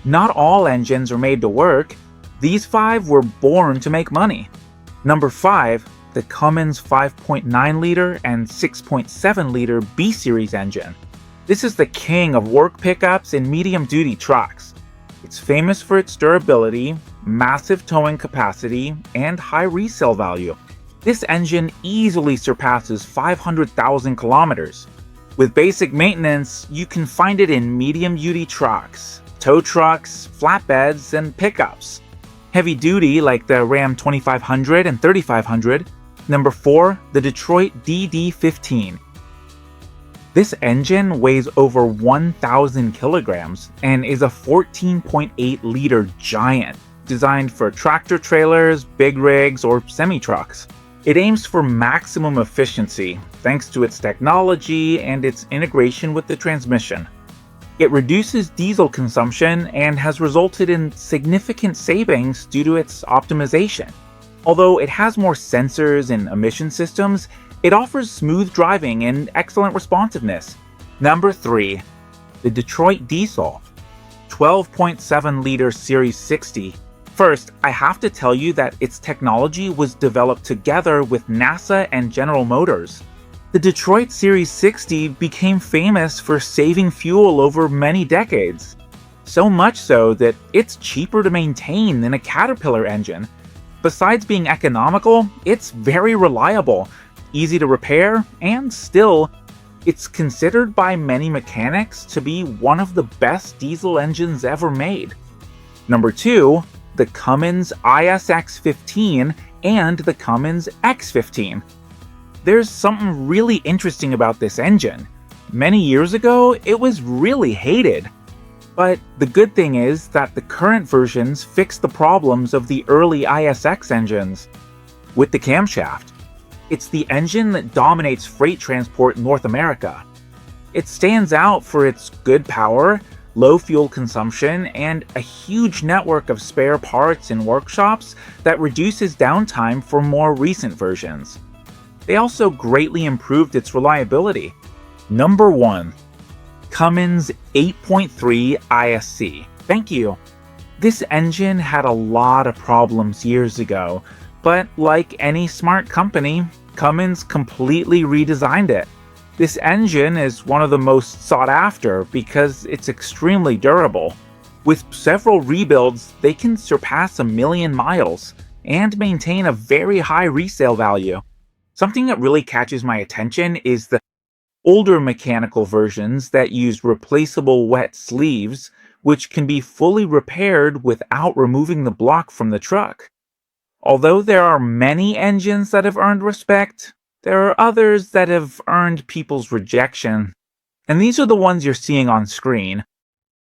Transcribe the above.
Not all engines are made to work. These 5 were born to make money. Number 5, the Cummins 5.9-liter and 6.7-liter B-Series engine. This is the king of work pickups and medium-duty trucks. It's famous for its durability, massive towing capacity, and high resale value. This engine easily surpasses 500,000 kilometers. With basic maintenance, you can find it in medium-duty trucks, tow trucks, flatbeds, and pickups. Heavy duty like the Ram 2500 and 3500. Number 4, the Detroit DD15. This engine weighs over 1,000 kilograms and is a 14.8-liter giant, designed for tractor trailers, big rigs, or semi-trucks. It aims for maximum efficiency, thanks to its technology and its integration with the transmission. It reduces diesel consumption and has resulted in significant savings due to its optimization. Although it has more sensors and emission systems, it offers smooth driving and excellent responsiveness. Number 3, the Detroit Diesel, 12.7-liter Series 60. First, I have to tell you that its technology was developed together with NASA and General Motors. The Detroit Series 60 became famous for saving fuel over many decades. So much so that it's cheaper to maintain than a Caterpillar engine. Besides being economical, it's very reliable, easy to repair, and still, it's considered by many mechanics to be one of the best diesel engines ever made. Number 2, the Cummins ISX-15 and the Cummins X-15. There's something really interesting about this engine. Many years ago, it was really hated. But the good thing is that the current versions fix the problems of the early ISX engines. With the camshaft, it's the engine that dominates freight transport in North America. It stands out for its good power, low fuel consumption, and a huge network of spare parts and workshops that reduces downtime for more recent versions. They also greatly improved its reliability. Number 1. Cummins 8.3 ISC. Thank you. This engine had a lot of problems years ago, but like any smart company, Cummins completely redesigned it. This engine is one of the most sought after because it's extremely durable. With several rebuilds, they can surpass 1 million miles and maintain a very high resale value. Something that really catches my attention is the older mechanical versions that use replaceable wet sleeves, which can be fully repaired without removing the block from the truck. Although there are many engines that have earned respect, there are others that have earned people's rejection. And these are the ones you're seeing on screen.